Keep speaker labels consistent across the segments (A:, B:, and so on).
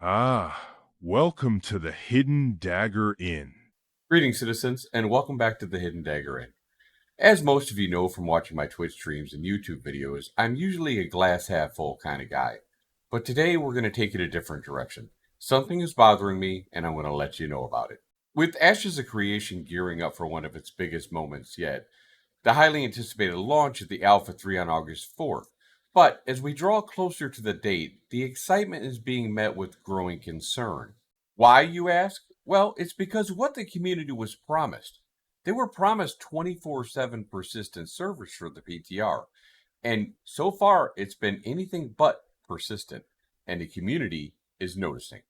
A: Welcome to the Hidden Dagger Inn.
B: Greetings, citizens, and welcome back to the Hidden Dagger Inn. As most of you know from watching my Twitch streams and YouTube videos, I'm usually a glass half full kind of guy. But today we're going to take it a different direction. Something is bothering me, and I'm going to let you know about it. With Ashes of Creation gearing up for one of its biggest moments yet, the highly anticipated launch of the Alpha 3 on August 4th. But as we draw closer to the date, the excitement is being met with growing concern. Why, you ask? Well, it's because what the community was promised. They were promised 24/7 persistent servers for the PTR, and so far it's been anything but persistent, and the community is noticing.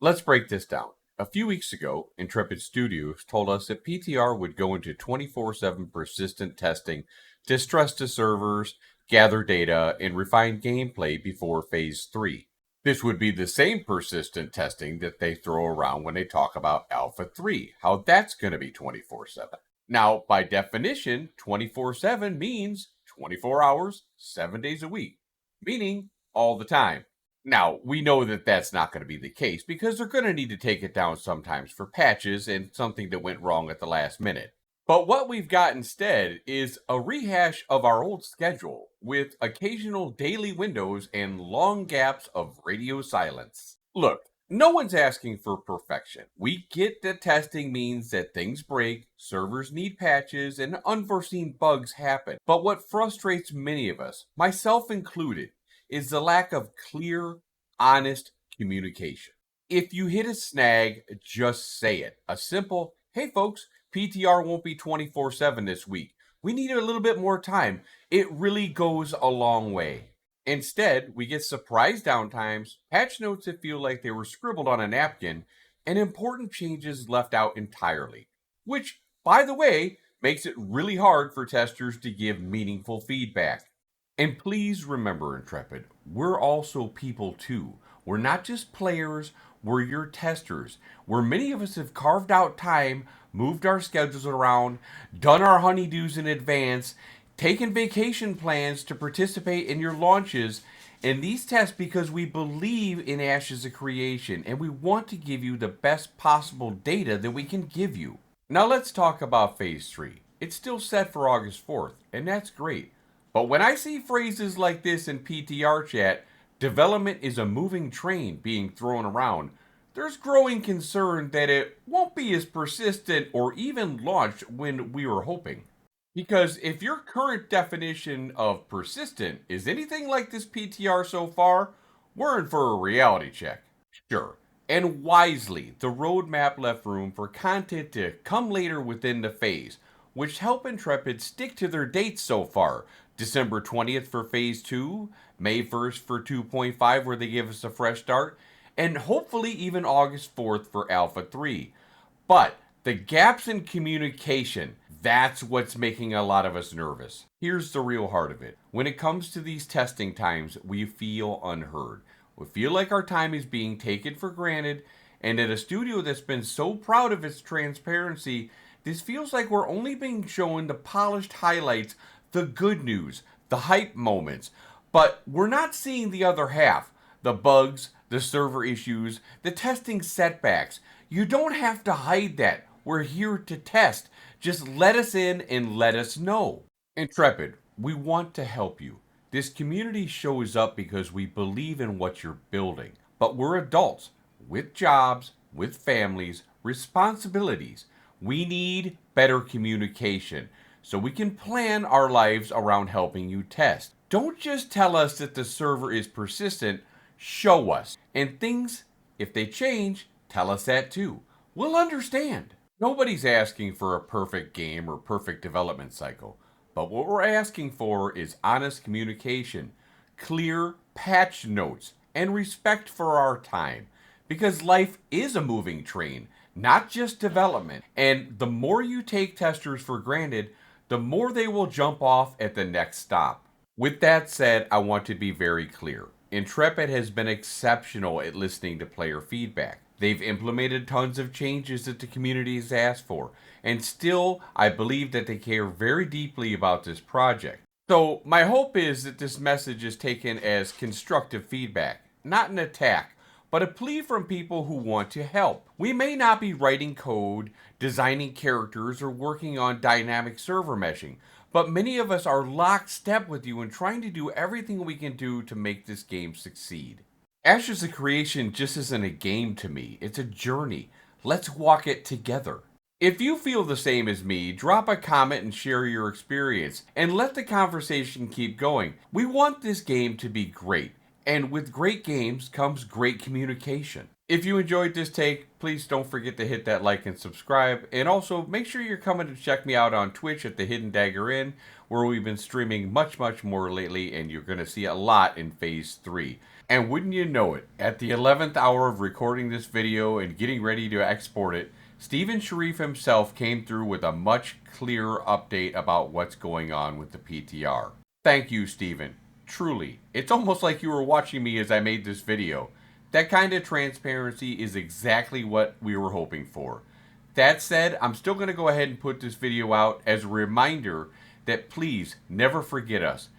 B: Let's break this down. A few weeks ago, Intrepid Studios told us that PTR would go into 24/7 persistent testing to stress the servers, gather data, and refine gameplay before Phase 3. This would be the same persistent testing that they throw around when they talk about Alpha 3, how that's going to be 24/7. Now, by definition, 24/7 means 24 hours, 7 days a week, meaning all the time. Now, we know that that's not going to be the case because they're going to need to take it down sometimes for patches and something that went wrong at the last minute. But what we've got instead is a rehash of our old schedule with occasional daily windows and long gaps of radio silence. Look, no one's asking for perfection. We get that testing means that things break, servers need patches, and unforeseen bugs happen. But what frustrates many of us, myself included, is the lack of clear, honest communication. If you hit a snag, just say it. A simple, hey folks, PTR won't be 24/7 this week. We need a little bit more time. It really goes a long way. Instead, we get surprise downtimes, patch notes that feel like they were scribbled on a napkin, and important changes left out entirely. Which, by the way, makes it really hard for testers to give meaningful feedback. And please remember, Intrepid, we're also people too. We're not just players, we're your testers, where many of us have carved out time, moved our schedules around, done our honeydews in advance, taken vacation plans to participate in your launches, and these tests because we believe in Ashes of Creation and we want to give you the best possible data that we can give you. Now let's talk about Phase 3. It's still set for August 4th, and that's great. But when I see phrases like this in PTR chat, development is a moving train being thrown around, there's growing concern that it won't be as persistent or even launched when we were hoping. Because if your current definition of persistent is anything like this PTR so far, we're in for a reality check. Sure. And wisely, the roadmap left room for content to come later within the phase, which help Intrepid stick to their dates so far. December 20th for Phase 2, May 1st for 2.5 where they give us a fresh start, and hopefully even August 4th for Alpha 3. But the gaps in communication, that's what's making a lot of us nervous. Here's the real heart of it. When it comes to these testing times, we feel unheard. We feel like our time is being taken for granted, and at a studio that's been so proud of its transparency, this feels like we're only being shown the polished highlights, the good news, the hype moments, but we're not seeing the other half, the bugs, the server issues, the testing setbacks. You don't have to hide that. We're here to test. Just let us in and let us know. Intrepid, we want to help you. This community shows up because we believe in what you're building. But we're adults with jobs, with families, responsibilities. We need better communication so we can plan our lives around helping you test. Don't just tell us that the server is persistent, show us. And things, if they change, tell us that too. We'll understand. Nobody's asking for a perfect game or perfect development cycle, but what we're asking for is honest communication, clear patch notes, and respect for our time. Because life is a moving train, not just development. And the more you take testers for granted, the more they will jump off at the next stop. With that said, I want to be very clear. Intrepid has been exceptional at listening to player feedback. They've implemented tons of changes that the community has asked for, and still, I believe that they care very deeply about this project. So, my hope is that this message is taken as constructive feedback, not an attack, but a plea from people who want to help. We may not be writing code, designing characters, or working on dynamic server meshing, but many of us are lockstep with you in trying to do everything we can do to make this game succeed. Ashes of Creation just isn't a game to me, it's a journey. Let's walk it together. If you feel the same as me, drop a comment and share your experience, and let the conversation keep going. We want this game to be great, and with great games comes great communication. If you enjoyed this take, please don't forget to hit that like and subscribe, and also make sure you're coming to check me out on Twitch at the Hidden Dagger Inn, where we've been streaming much more lately, and you're going to see a lot in Phase 3. And wouldn't you know it, at the 11th hour of recording this video and getting ready to export it, Steven Sharif himself came through with a much clearer update about what's going on with the PTR. Thank you, Steven. Truly, it's almost like you were watching me as I made this video. That kind of transparency is exactly what we were hoping for. That said, I'm still going to go ahead and put this video out as a reminder that please never forget us.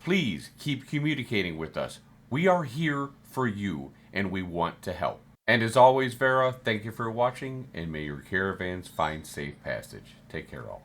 B: Please keep communicating with us. We are here for you, and we want to help. And as always, Vera, thank you for watching, and may your caravans find safe passage. Take care, all.